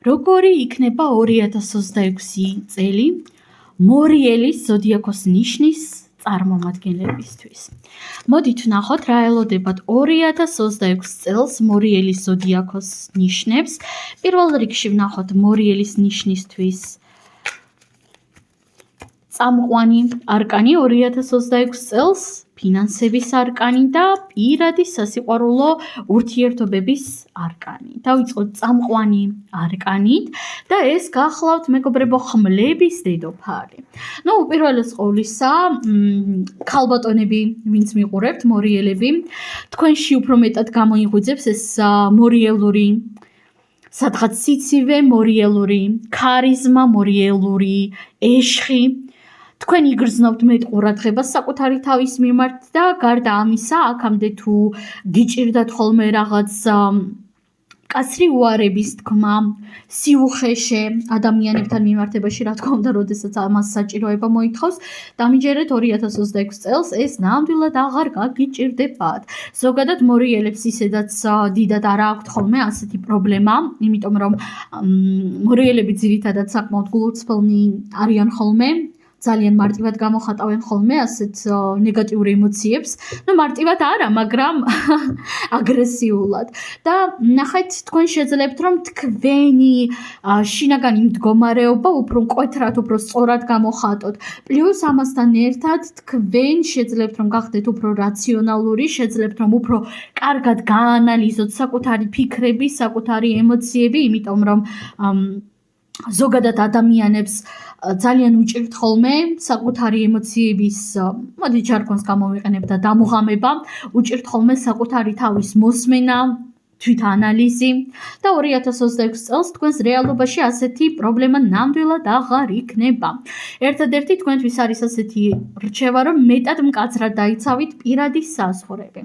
როგორი იქნება 2026 წელი მორიელის ზოდიაქოს ნიშნის წარმომადგენლებისთვის. მოდით ვნახოთ რა ელოდებათ 2026 წელს მორიელის ზოდიაქოს ნიშნებს. პირველ რიგში ვნახოთ მორიელის ნიშნისთვის წამყვანი არკანი 2026 წელს ფინანსების არკანი და პირადი სასიყვარულო ურთიერთობების არკანი. დავიწყოთ წამყვანი არკანით და ეს გახლავთ მეგობრებო ხმლების დედოფალი. უპირველეს ყოვლისა, ქალბატონები, ვინც მიყურებთ, მორიელები, თქვენში უფრო მეტად გამოიღვიძებს ეს მორიელური სადღაც სიცივე, მორიელური ქარიზმა, მორიელური ეშხი. თქვენ იგრძნობთ მეტ ყურადღებას საკუთარი თავის მიმართ და გარდა ამისა, აქამდე თუ გიჭირდათ ხოლმე რაღაც კაცრი უარების თქმა, სიუხეშე ადამიანებთან მიმართებაში, რა თქმა უნდა, როდესაც ამას საჭიროება მოითხოვს, დამიჯერეთ 2026 წელს ეს ნამდვილად აღარ გაგიჭირდებათ. ზოგადად მორიელებს ისედაც დიდად არ აქვთ ხოლმე ასეთი პრობლემა, იმიტომ რომ მორიელები ძირითადად საკმაოდ გულუწფილნი არიან ხოლმე. ძალიან მარტივად გამოხატავენ ხოლმე ასეთ ნეგატიურ ემოციებს. მარტივად არა, მაგრამ აგრესიულად. და ნახეთ, თქვენ შეძლებთ, რომ თქვენი შინაგანი მდგომარეობა უფრო მკვეთრად, უფრო სწორად გამოხატოთ. პლუს ამასთან ერთად თქვენ შეძლებთ, რომ გახდეთ უფრო რაციონალური, შეძლებთ, რომ უფრო კარგად გაანალიზოთ საკუთარი ფიქრები, საკუთარი ემოციები, იმიტომ რომ ზოგადად ადამიანებს ძალიან უჭირთ ხოლმე საკუთარი ემოციების, მოდი ჟარგონს გამოვიყენებ და დამუღამება, უჭირთ ხოლმე საკუთარი თავის მოსმენა, თვითანალიზი და 2026 წელს თქვენს რეალობაში ასეთი პრობლემა ნამდვილად აღარ იქნება. ერთადერთი თქვენთვის არის ასეთი რჩევა, რომ მეტად მკაცრად დაიცავით პირადი საზღვრები.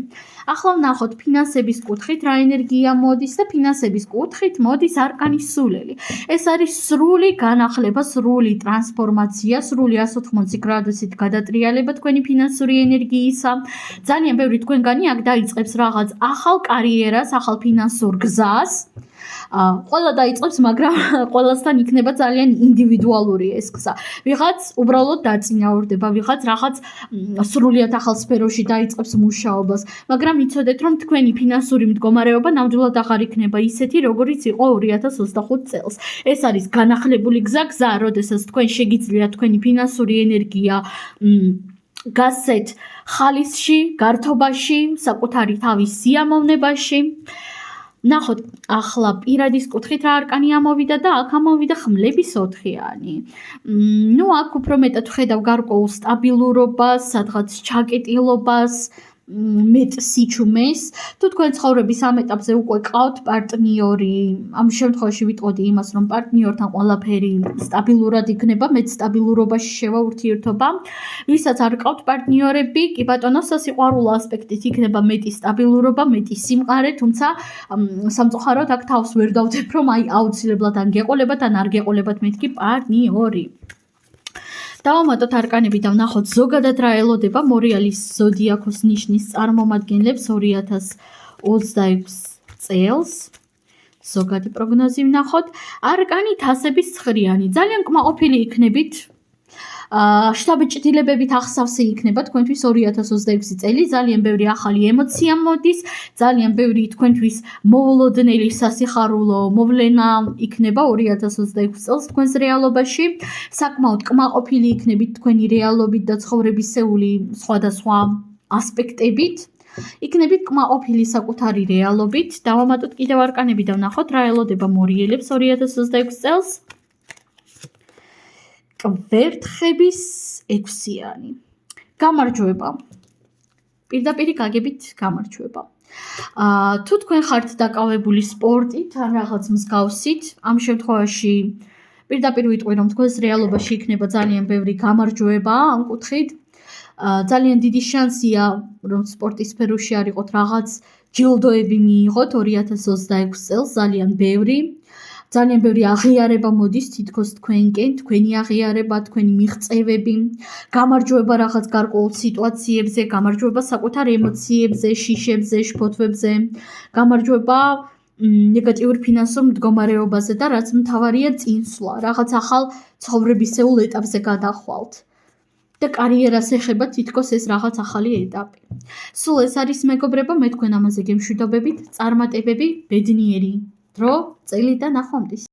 ახლა ვნახოთ ფინანსების კუთხით რა ენერგია მოდის და ფინანსების კუთხით მოდის არკანის სულელი. ეს არის სრული განახლება, სრული ტრანსფორმაცია, სრული 180 გრადუსით გადატრიალება თქვენი ფინანსური ენერგიისა. ძალიან ბევრი თქვენგანი აქ დაიწყებს რაღაც ახალ კარიერას, ახალ ფინანსურ გზას. ყველა დაიწყებს, მაგრამ ყველასთან იქნება ძალიან ინდივიდუალური ეს გზა. ვიღაც უბრალოდ დაწინაურდება, ვიღაც რაღაც სრულიად ახალ სფეროში დაიწყებს მუშაობას, მაგრამ იცოდეთ, რომ თქვენი ფინანსური მდგომარეობა ნამდვილად აღარ იქნება ისეთი, როგორიც იყო 2025 წელს. ეს არის განახლებული გზა, როდესაც თქვენ შეგიძლიათ თქვენი ფინანსური ენერგია გასცეთ ხალისში, გართობაში, საკუთარი თავის სიამოვნებაში. ნახოთ, ახლა პირადის კუთხით რა არკანი ამოვიდა და აქ ამოვიდა ხმლების 4-იანი. აქ უფრო მეტად ვხედავ გარკვეულ სტაბილურობას, სადღაც ჩაკეტილობას, მეტ სიჩუმეს. თუ თქვენ ცხოვრების ამ ეტაპზე უკვე ყავთ პარტნიორი, ამ შემთხვევაში ვიტყოდი იმას, რომ პარტნიორთან ყველაფერი სტაბილურად იქნება, მეტ სტაბილურობაში შევა ურთიერთობა. ვისაც არ ყავთ პარტნიორები, კი ბატონო, სასიყვარულო ასპექტით იქნება მეტი სტაბილურობა, მეტი სიმყარე, თუმცა სამწუხაროდ აქ თავს ვერ დავდებ, რომ აუცილებლად ან გეყოლებათ, ან არ გეყოლებათ მეთქი პარტნიორი. დავამატოთ არკანები და ვნახოთ ზოგადად რა ელოდება მორიელის ზოდიაქოს ნიშნის წარმომადგენლებს 2026 წელს. ზოგადი პროგნოზი ვნახოთ. არკანი თასების 9-იანი. ძალიან კმაყოფილი იქნებით. შთაბეჭდილებებით ახსავსე იქნება თქვენთვის 2026 წელი. ძალიან ბევრი ახალი ემოცია მოდის, ძალიან ბევრი თქვენთვის მოულოდნელი სასიხარულო მოვლენა იქნება 2026 წელს თქვენს რეალობაში. საკმაოდ კმაყოფილი იქნებით თქვენი რეალობით და ცხოვრებისეული სხვადასხვა ასპექტებით. იქნებით კმაყოფილი საკუთარი რეალობით. დავამატოთ კიდევ არკანები და ვნახოთ რა ელოდება მორიელებს 2026 წელს. კვერთხების 6-იანი. გამარჯვება. პირდაპირ გაგებით გამარჯვება. თუ თქვენ ხართ დაკავებული სპორტით ან რაღაც მსგავსით, ამ შემთხვევაში პირდაპირ ვიტყვი, რომ თქვენს რეალობაში იქნება ძალიან ბევრი გამარჯვება ამ კუთხით. ძალიან დიდი შანსია, რომ სპორტის სფეროში არ იყოთ, რაღაც ჯილდოები მიიღოთ 2026 წელს, ძალიან ბევრი. ძალიან ბევრი აღიარება მოდის თითქოს თქვენკენ, თქვენი აღიარება, თქვენი მიღწევები, გამარჯვება რაღაც გარკვეულ სიტუაციებზე, გამარჯვება საკუთარ ემოციებზე, შიშებზე, შფოთვებზე, გამარჯვება ნეგატიურ ფინანსურ მდგომარეობაზე და რაც მთავარია წინსვლა, რაღაც ახალ ცხოვრებისეულ ეტაპზე გადახვალთ. და კარიერას ეხება თითქოს ეს რაღაც ახალი ეტაპი. სულ ეს არის მეგობრებო, მე თქვენ ამაზე გემშვიდობებით, წარმატებები, ბედნიერი დრო, წელი და ნახვამდის.